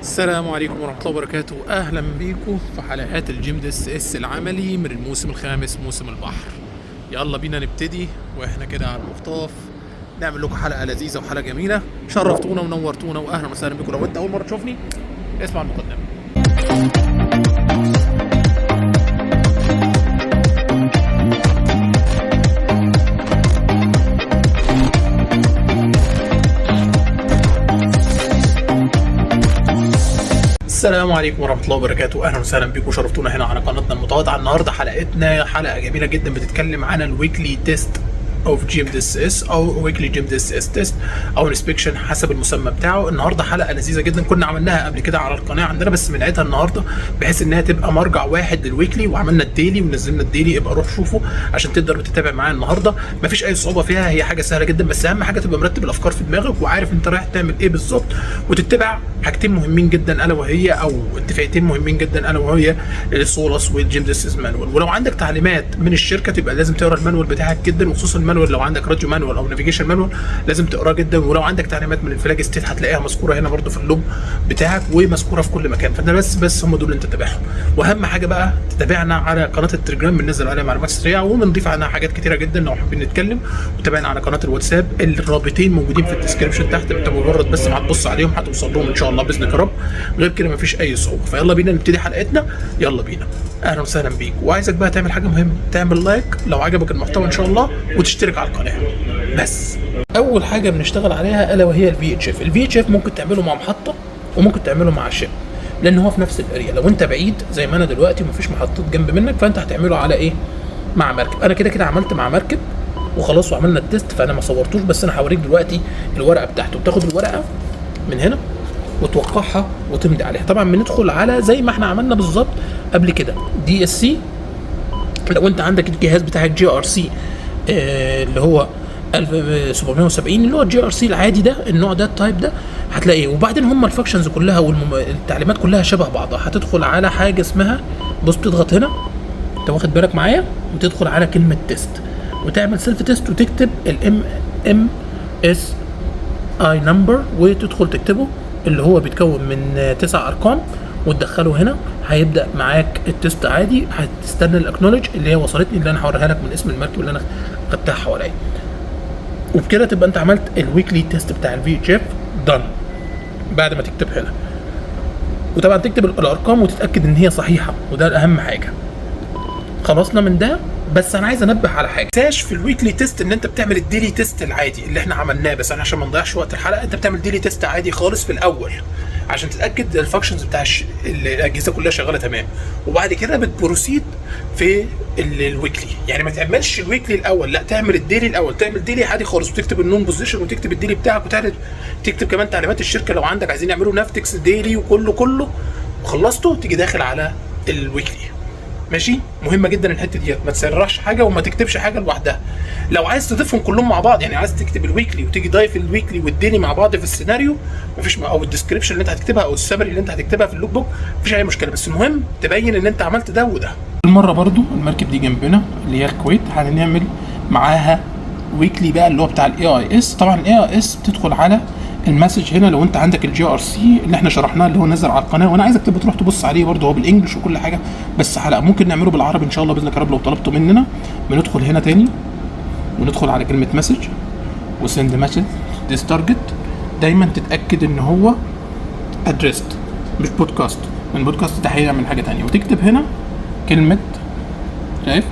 السلام عليكم ورحمة الله وبركاته. أهلا بيكم في حلقات الجيم دي اس اس العملي من الموسم الخامس موسم البحر. يلا بينا نبتدي واحنا كده على المخطاف نعمل لكم حلقة لذيذة وحلقة جميلة. شرفتونا ونورتونا وأهلا وسهلا بكم. لو أنت أول مرة تشوفني اسمع المقدمة. السلام عليكم ورحمة الله وبركاته. أهلا وسهلا بكم، شرفتونا هنا على قناتنا المتواضعة. النهاردة حلقتنا حلقة جميلة جدا بتتكلم عن الويكلي تيست اوف جيم دي اس اس او ويكلي جيم دي اس اس تيست او انسبكشن حسب المسمى بتاعه. النهارده حلقه لذيذه جدا كنا عملناها قبل كده على القناه عندنا، بس بنعيدها النهارده بحيث انها تبقى مرجع واحد للويكلي، وعملنا الديلي ونزلنا الديلي. ابقى روح شوفه عشان تقدر تتابع معايا النهارده. مفيش اي صعوبه فيها، هي حاجه سهله جدا، بس اهم حاجه تبقى مرتب الافكار في دماغك وعارف انت رايح تعمل ايه بالظبط، وتتبع حاجتين مهمين جدا الا وهي او اتفاقيتين مهمين جدا الا وهي السولس والجيم دي اس اس مانوال. ولو عندك تعليمات من الشركه تبقى لازم تقرا المانوال بتاعك جدا، وخصوصا المانوال لو عندك راديو مانوال او نافيجيشن مانوال لازم تقراه جدا. ولو عندك تعليمات من الفلاج ستيت هتلاقيها مذكوره هنا برده في اللوب بتاعك ومذكوره في كل مكان. فده بس هم دول اللي انت تتابعهم. واهم حاجه بقى تتابعنا على قناه التليجرام، بننزل عليها معلومات سريعه وبنضيف عنها حاجات كتيره جدا لو حابين نتكلم. وتابعنا على قناه الواتساب، الرابطين موجودين في الديسكربشن تحت، انت مجرد بس ما هتبص عليهم هتوصل لهم ان شاء الله باذنك يا رب. غير كده مفيش اي صعوبه. فيلا بينا نبتدي حلقتنا، يلا بينا. اهلا وسهلا بيك، وعايزك بقى تعمل حاجه مهمه، تعمل لايك لو عجبك المحتوى ان شاء الله، وتشترك على القناه. بس اول حاجه بنشتغل عليها الا وهي الفي اتش اف. الفي اتش اف ممكن تعمله مع محطه وممكن تعمله مع شيب، لان هو في نفس الاريا. لو انت بعيد زي ما انا دلوقتي ومفيش محطات جنب منك، فانت هتعمله على ايه؟ مع مركب. انا كده عملت مع مركب وخلاص وعملنا التيست، فانا ما صورتوش بس انا هوريك دلوقتي الورقه بتاعته. بتاخد الورقه من هنا وتوقعها وتمضي عليها. طبعا بندخل على زي ما احنا عملنا بالظبط قبل كده دي اس سي. لو انت عندك الجهاز بتاعك جي ار سي اللي هو 1770 اللي هو الجي ار سي العادي ده، النوع ده التايب ده هتلاقيه. وبعدين هم الفاكشنز كلها والتعليمات كلها شبه بعضها. هتدخل على حاجه اسمها، بص بتضغط هنا، انت واخد بالك معايا، وتدخل على كلمه تيست وتعمل سيلف تيست وتكتب الام اس اي نمبر وتدخل تكتبه اللي هو بيتكون من 9 ارقام وتدخله هنا. هيبدا معاك التيست عادي. هتستنى الاكنولج اللي هي وصلتني اللي انا هوريها لك من اسم المركب اللي انا خدتها حواليا. وبكده تبقى انت عملت الويكلي تيست بتاع الفي اتش اف دان. بعد ما تكتب هنا وطبعا تكتب الارقام وتتاكد ان هي صحيحه، وده اهم حاجه. خلصنا من ده. بس انا عايز انبه على حاجه، تنساش في الويكلي تيست ان انت بتعمل الديلي تيست العادي اللي احنا عملناه، بس انا عشان ما نضيعش وقت الحلقه انت بتعمل ديلي تيست عادي خالص في الاول عشان تتاكد الفانكشنز بتاع الاجهزه كلها شغاله تمام، وبعد كده بتبروسيد في الويكلي. يعني ما تعملش الويكلي الاول، لا تعمل الديلي الاول. تعمل ديلي عادي خالص وتكتب النون بوزيشن وتكتب الديلي بتاعك وتكتب كمان تعليمات الشركه لو عندك عايزين يعملوا نافتكس ديلي وكله وخلصته، تيجي داخل على الويكلي. ماشي؟ مهمه جدا الحته ديت، ما تسرحش حاجه وما تكتبش حاجه لوحدها. لو عايز تضيفهم كلهم مع بعض، يعني عايز تكتب الويكلي وتيجي ضايف الويكلي والديلي مع بعض في السيناريو، مفيش، او الديسكربشن اللي انت هتكتبها او السمري اللي انت هتكتبها في اللوك بوك، مفيش اي مشكله. بس المهم تبين ان انت عملت ده وده. المره برضو المركب دي جنبنا اللي هي الكويت هنعمل معاها ويكلي بقى اللي هو بتاع الاي اي اس. طبعا الاي اي اس بتدخل على المسج هنا لو انت عندك الجي ار سي اللي احنا شرحناه اللي هو نزل على القناه، وانا عايزك تبقى تروح تبص عليه برده، هو بالانجلش وكل حاجه، بس حلقه ممكن نعمله بالعربي ان شاء الله باذن الله لو طلبته مننا. بندخل هنا تاني وندخل على كلمه مسج وسند مسج ديس تارجت. دايما تتاكد ان هو ادريست مش بودكاست، من بودكاست ده هيعمل حاجه تانية. وتكتب هنا كلمه، شايف،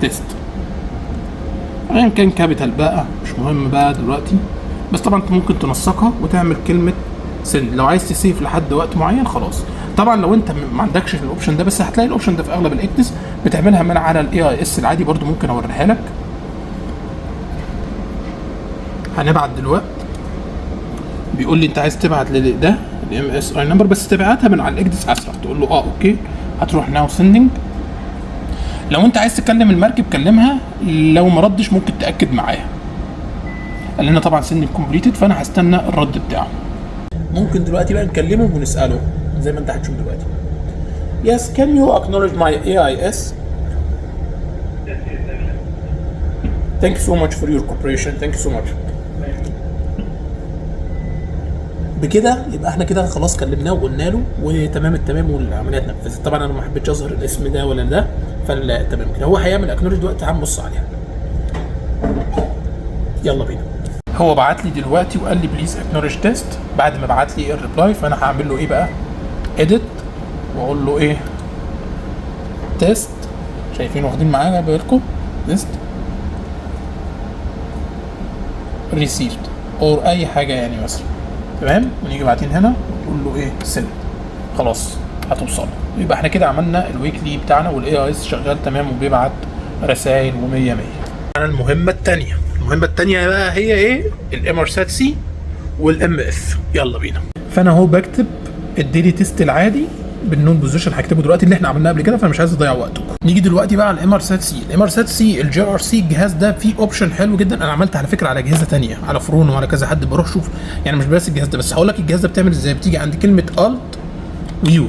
تيست، ايا كان كابيتال بقى مش مهم بقى دلوقتي، بس طبعا انت ممكن تنسقها وتعمل كلمه سند لو عايز تسيف لحد وقت معين. خلاص. طبعا لو انت ما عندكش الاوبشن ده، بس هتلاقي الاوبشن ده في اغلب الاكتس بتعملها من على الاي اي اس العادي برضو، ممكن اوريها لك. هنبعت دلوقتي بيقول لي انت عايز تبعت ده الام اس اي نمبر، بس تبعتها من على الاكتس اسرع. تقول له اوكي، هتروح ناو سندنج. لو انت عايز تكلم المركب كلمها، لو ما ردش ممكن تاكد معاها. قال لنا طبعا سند كومبليتد، فانا هستنى الرد بتاعه. ممكن دلوقتي بقى نكلمه ونساله زي ما انت هتشوف دلوقتي. Yes, can you acknowledge my AIS? Thank you so much for your cooperation. Thank you so much. بكده يبقى احنا كده خلاص كلمناه وقلنا له وتمام التمام والعمليه اتنفذت. طبعا انا ما حبيتش اظهر الاسم ده ولا ده، فتمام كده. هو هيعمل اكنولج دلوقتي، تعال نبص عليها. يلا بينا. هو بعت لي دلوقتي وقال لي بليز اكنولج تيست. بعد ما بعت لي الريبلاي فانا هعمل له ايه بقى؟ اديت، واقول له ايه؟ تيست. شايفين واخدين معايا بالكم؟ تيست ريسيفد اور اي حاجه يعني مثلا، تمام. ونيجي بعدين هنا ونقول له ايه؟ سند. خلاص هتوصل. يبقى احنا كده عملنا الويكلي بتاعنا والاي اي اس شغال تمام وبيبعت رسائل و100 100. المهمه الثانيه بقى هي ايه؟ الامرسات سي والام اف. يلا بينا. فانا اهو بكتب الديلي تيست العادي بالنون بوزيشن، هكتبه دلوقتي اللي احنا عملناه قبل كده، فانا مش عايز اضيع وقتكم. نيجي دلوقتي بقى على الامرسات سي. الامرسات سي الجي ار سي، الجهاز ده فيه اوبشن حلو جدا. انا عملت على فكره على اجهزه ثانيه، على فرون وعلى كذا حد بروح اشوف، يعني مش بس الجهاز ده بس. هقول لك الجهاز ده بتعمل ازاي. بتيجي عند كلمه الت ويو،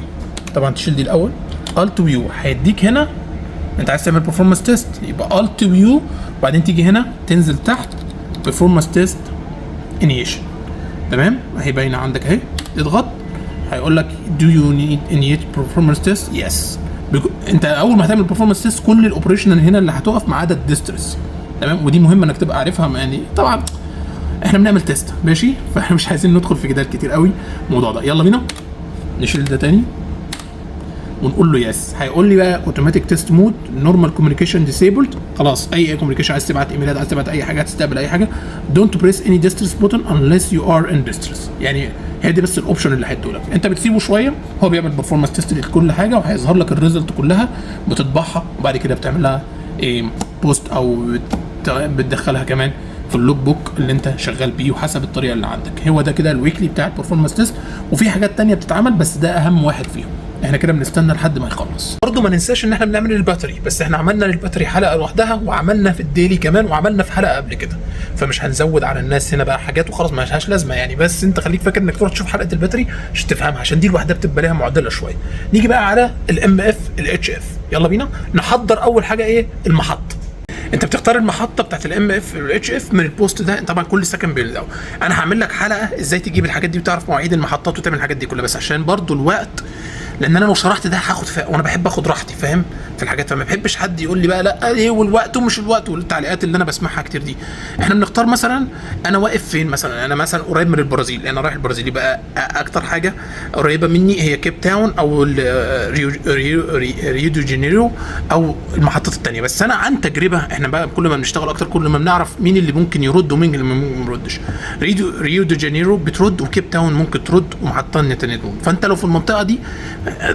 طبعا تشيل دي الاول، الت ويو هيديك هنا انت عايز تعمل برفورمانس تيست، يبقى الت ويو، وبعدين تيجي هنا تنزل تحت برفورمانس تيست انيشن، تمام. اهي باينه عندك اهي، اضغط هيقول لك do you need initiate performance test؟ yes. انت اول ما هتعمل performance test كل الاوبريشن هنا اللي هتقف ما عدا الديسترس، تمام. ودي مهمه انك تبقى عارفها، يعني طبعا احنا بنعمل تيست ماشي، فاحنا مش عايزين ندخل في جدال كتير قوي الموضوع ده. يلا بينا نشيل ده تاني ونقول له يس. هيقول لي بقى اوتوماتيك تيست مود نورمال كوميونيكيشن ديسيبلد. خلاص اي كوميونيكيشن، عايز تبعت ايميلات، عايز تبعت اي حاجه، تستقبل اي حاجه، دونت بريس اني ديسترس بوتن انليس يو ار ان ديسترس. يعني هي دي بس الاوبشن اللي هيديهولك. انت بتسيبه شويه هو بيعمل برفورمانس تيست لكل حاجه، وهيظهر لك الريزلت كلها، بتطبعها وبعد كده بتعمل لها بوست او بتدخلها كمان في اللوج بوك اللي انت شغال بيه وحسب الطريقه اللي عندك. هو ده كده الويكلي بتاع البرفورمانس تيست. وفي حاجات ثانيه بتتعمل بس ده اهم واحد فيهم. احنا كده بنستنى لحد ما يخلص. برضه ما ننساش ان احنا بنعمل الباتري، بس احنا عملنا للباتري حلقه لوحدها، وعملنا في الديلي كمان، وعملنا في حلقه قبل كده، فمش هنزود على الناس هنا بقى حاجات وخلاص ما لهاش لازمه يعني. بس انت خليك فاكر انك تروح تشوف حلقه الباتري عشان تفهمها، عشان دي لوحدها بتبقى لها معضله شويه. نيجي بقى على الام اف الاتش اف. يلا بينا نحضر اول حاجه ايه؟ المحطه. انت بتختار المحطه بتاعت الام اف والاتش اف من البوست ده. طبعا كل سكن بيلد. انا هعمل لك حلقه ازاي تجيب الحاجات دي وتعرف مواعيد المحطات وتعمل الحاجات دي كلها، بس عشان برضو الوقت، لان انا لو شرحت ده هاخد وانا بحب اخد راحتي فاهم في الحاجات، فما بحبش حد يقول لي بقى لا ايه والوقت ومش الوقت والتعليقات اللي انا بسمعها كتير دي. احنا بنختار مثلا انا واقف فين. مثلا انا مثلا قريب من البرازيل، انا رايح البرازيل، يبقى اكتر حاجه قريبه مني هي كيب تاون او ريو دي جانيرو او المحطات الثانيه. بس انا عن تجربه، احنا بقى كل ما بنشتغل اكتر كل ما بنعرف مين اللي ممكن يرد ومين اللي ما يردش. ريو دي جانيرو بترد، وكيب تاون ممكن ترد، ومحطه النت. فانت لو في المنطقه دي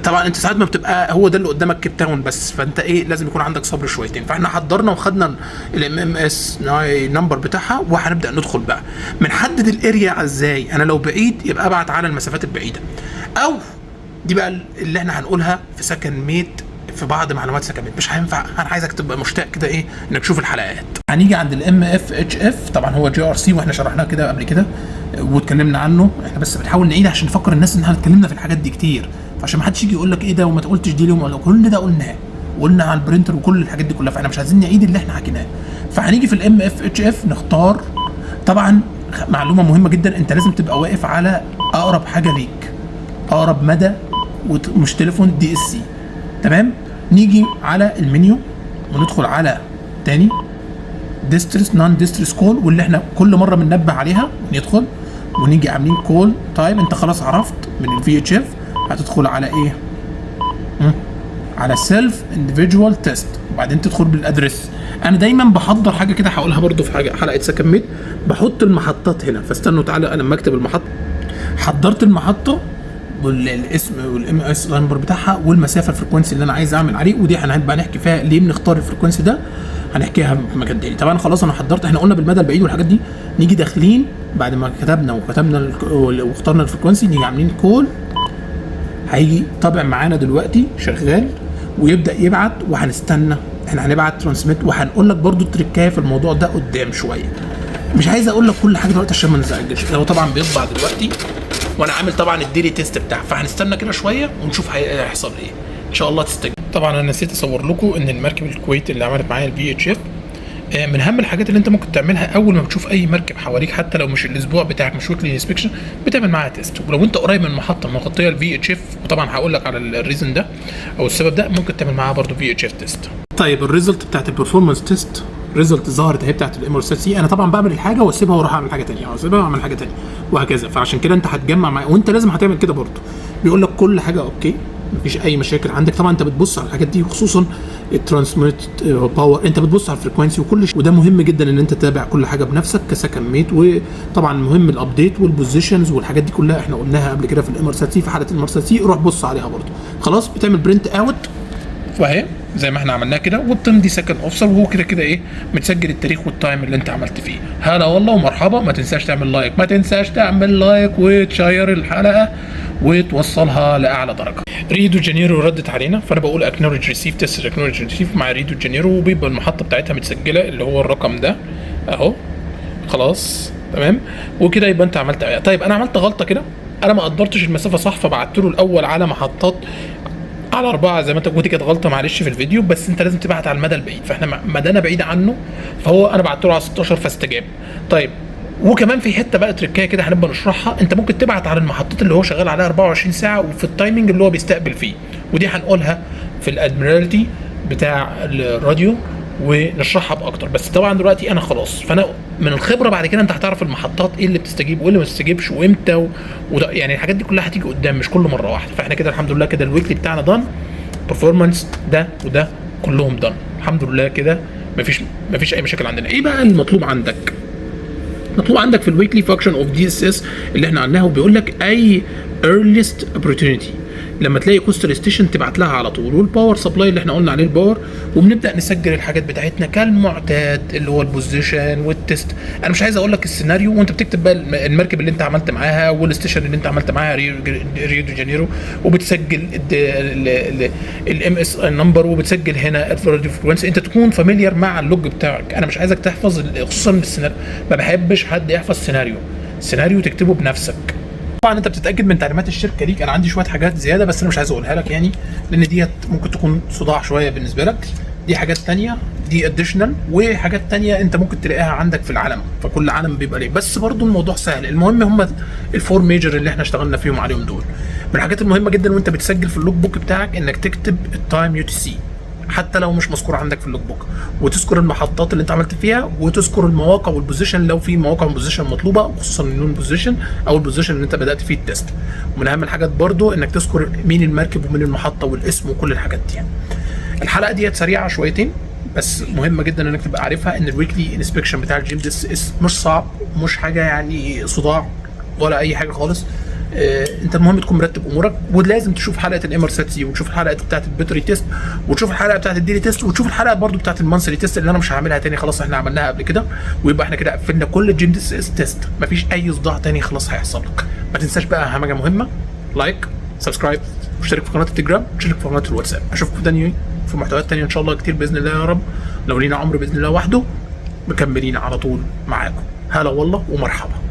طبعا انت ساعات ما بتبقى هو ده اللي قدامك كيب تاون بس، فانت ايه لازم يكون عندك صبر شويتين. فاحنا حضرنا وخدنا الام ام اس نمبر بتاعها، وهنبدا ندخل بقى بنحدد الاريا ازاي. انا لو بعيد يبقى ابعت على المسافات البعيده، او دي بقى اللي احنا هنقولها في سكن ميت في بعض معلومات سكن ميت مش هينفع. انا عايزك تبقى مشتاق كده ايه انك تشوف الحلقات. هنيجي عند الام اف اتش اف. طبعا هو جي ار سي واحنا شرحناه كده قبل كده واتكلمنا عنه. احنا بس بنحاول نعيد عشان نفكر الناس ان احنا اتكلمنا في الحاجات دي كتير، عشان ما حدش يجي يقول لك ايه ده وما تقولتش دي ليه. كل ده قلناه، وقلنا على البرينتر وكل الحاجات دي كلها، فاحنا مش عايزين نعيد اللي احنا حكيناه. فهنيجي في الام اف اتش اف نختار. طبعا معلومه مهمه جدا، انت لازم تبقى واقف على اقرب حاجه ليك، اقرب مدى، ومش تليفون دي اس سي، تمام. نيجي على المنيو وندخل على تاني ديسترس نون ديسترس كول، واللي احنا كل مره بننبه عليها. ندخل ونيجي عاملين كول تايم. انت خلاص عرفت من الفي اتش اف هتدخل على ايه؟ على سيلف انديفيدوال تيست، وبعدين تدخل بالادرس. انا دايما بحضر حاجه كده هقولها برده في حلقه سكن ميت، بحط المحطات هنا. فاستنوا تعالى انا لما اكتب المحطه، حضرت المحطه والاسم والام اس نمبر بتاعها والمسافه الفريكونسي اللي انا عايز اعمل عليه. ودي هنبقى نحكي فيها ليه بنختار الفريكونسي ده، هنحكيها في مكان تاني. طبعا خلاص انا حضرت، احنا قلنا بالمدى البعيد والحاجات دي. نيجي داخلين بعد ما كتبنا واخترنا الفريكونسي، نيجي عاملين كول. هيجي طبعا معانا دلوقتي شغال ويبدا يبعت، وهنستنى. احنا هنبعت ترانسميت، وهنقول لك برده التريكايه في الموضوع ده قدام شويه. مش عايز اقول لك كل حاجه دلوقتي عشان ما نزعجش. هو طبعا بيطبع دلوقتي وانا عامل طبعا الديلي تيست بتاعه، فهنستنى كده شويه ونشوف هيحصل ايه ان شاء الله. تستجيب. طبعا انا نسيت اصور لكم ان المركب الكويت اللي عملت معايا البي اتش اف من اهم الحاجات اللي انت ممكن تعملها اول ما بتشوف اي مركب حواليك، حتى لو مش الاسبوع بتاعك مش ويكلي انسبكشن، بتعمل معاها تيست. ولو انت قريب من محطه مغطيه الفي اتش اف، وطبعا هقول لك على الريزن ده او السبب ده، ممكن تعمل معاها برضو في اتش اف تيست. طيب الريزلت بتاعت البرفورمانس تيست، ريزلت ظهرت اهي بتاعت الامرساتسي. انا طبعا بعمل الحاجه واسيبها واروح اعمل حاجه ثانيه، او اسيبها واعمل حاجه ثانيه وهكذا. فعشان كده انت هتجمع معايا، وانت لازم هتعمل كده برضو. بيقول لك كل حاجه اوكي، مفيش اي مشاكل عندك. طبعا انت بتبص على الحاجات دي، خصوصا الترانسميت باور، انت بتبص على الفريكوانسي وكل شيء، وده مهم جدا ان انت تتابع كل حاجه بنفسك كسكن ميت. وطبعا مهم الابديت والبوزيشنز والحاجات دي كلها، احنا قلناها قبل كده في الامرساتسي. في حاله الامرساتسي روح بص عليها برضو. خلاص بتعمل برنت اوت واهي زي ما احنا عملناه كده، وبتمضي سكن اوفسر، وهو كده كده ايه متسجل التاريخ والتايم اللي انت عملت فيه. هلا والله ومرحبا. ما تنساش تعمل لايك، ما تنساش تعمل لايك وتشير الحلقه وتوصلها لاعلى درجه. ريو دي جانيرو ردت علينا، فانا بقول اكنولج ريسيف، تست اكنولج ريسيف مع ريو دي جانيرو، وبيبقى المحطه بتاعتها متسجله اللي هو الرقم ده اهو. خلاص تمام، وكده يبقى انت عملت. طيب انا عملت غلطه كده، انا ما قدرتش المسافه صح، فبعت له الاول على محطات على 4 زي ما انت قلت. كانت غلطه معلش في الفيديو، بس انت لازم تبعت على المدى البعيد، فاحنا مدانا بعيد عنه، فهو انا بعت له على 16 فاستجاب. طيب وكمان في حته بقى تركايه كده هنبقى نشرحها، انت ممكن تبعت على المحطات اللي هو شغال عليها 24 ساعه وفي التايمنج اللي هو بيستقبل فيه، ودي هنقولها في الادميرالتي بتاع الراديو ونشرحها باكتر. بس طبعا دلوقتي انا خلاص، فانا من الخبره بعد كده انت هتعرف المحطات ايه اللي بتستجيب وايه اللي ما بتستجيبش وامتى وده يعني الحاجات دي كلها هتيجي قدام، مش كل مره واحده. فاحنا كده الحمد لله كده الويكلي بتاعنا دان، برفورمانس ده وده كلهم دان الحمد لله كده، مفيش اي مشاكل عندنا. ايه بقى المطلوب عندك؟ مطلوب عندك في الويكلي فانكشن اوف دي اس اس اللي احنا قلناه، وبيقول لك اي earliest opportunity لما تلاقي كوستال ستيشن تبعت لها على طول، والباور سبلاي اللي احنا قلنا عليه الباور، وبنبدا نسجل الحاجات بتاعتنا كالمعتاد اللي هو البوزيشن والتست. انا مش عايز اقول لك السيناريو وانت بتكتب بقى المركب اللي انت عملت معاها والستيشن اللي انت عملت معاها ريو دي جانيرو، وبتسجل الام اس نمبر، وبتسجل هنا الراديو فريكوانسي. انت تكون فاميليار مع اللوج بتاعك. انا مش عايزك تحفظ، خصوصا السيناريو ما بحبش حد يحفظ سيناريو تكتبه بنفسك. طبعا انت بتتاكد من تعليمات الشركه ليك. انا عندي شويه حاجات زياده بس انا مش عايز اقولها لك يعني، لان ديت ممكن تكون صداع شويه بالنسبه لك. دي حاجات تانية، دي اديشنال، وحاجات تانية انت ممكن تلاقيها عندك في العالم، فكل عالم بيبقى ليه. بس برضو الموضوع سهل. المهم هم الفور ميجر اللي احنا اشتغلنا فيهم عليهم دول. من الحاجات المهمه جدا وانت بتسجل في اللوج بوك بتاعك انك تكتب التايم يو تي سي حتى لو مش مذكور عندك في اللوج بوك، وتذكر المحطات اللي انت عملت فيها، وتذكر المواقع والبوزيشن لو في مواقع وبوزيشن مطلوبه، خصوصا النون بوزيشن او البوزيشن اللي انت بدات فيه التست. ومن اهم الحاجات برضو انك تذكر مين المركب ومين المحطه والاسم وكل الحاجات دي. الحلقه ديت سريعه شويتين بس مهمه جدا انك تبقى عارفها، ان الويكلي انسبكشن بتاع الجيم ديس مش صعب، مش حاجه يعني صداع ولا اي حاجه خالص. انت المهم تكون مرتب امورك، ولازم تشوف حلقه الامرساتسي، وتشوف الحلقه بتاعت الباتري تيست، وتشوف الحلقه بتاعت الديلي تيست، وتشوف الحلقه برضو بتاعت المانثلي تيست اللي انا مش هعملها تاني، خلاص احنا عملناها قبل كده. ويبقى احنا كده قفلنا كل الجيم ديس تيست، مفيش اي صداع تاني خلاص هيحصل لك. ما تنساش بقى اهم حاجه مهمه، لايك، سبسكرايب، واشترك في قناه التليجرام، واشترك في قناه الواتساب. اشوفكم تاني في محتويات تانيه ان شاء الله كتير باذن الله يا رب. لو لينا عمر باذن الله وحده مكملين على طول معاكم. هلا والله ومرحبا.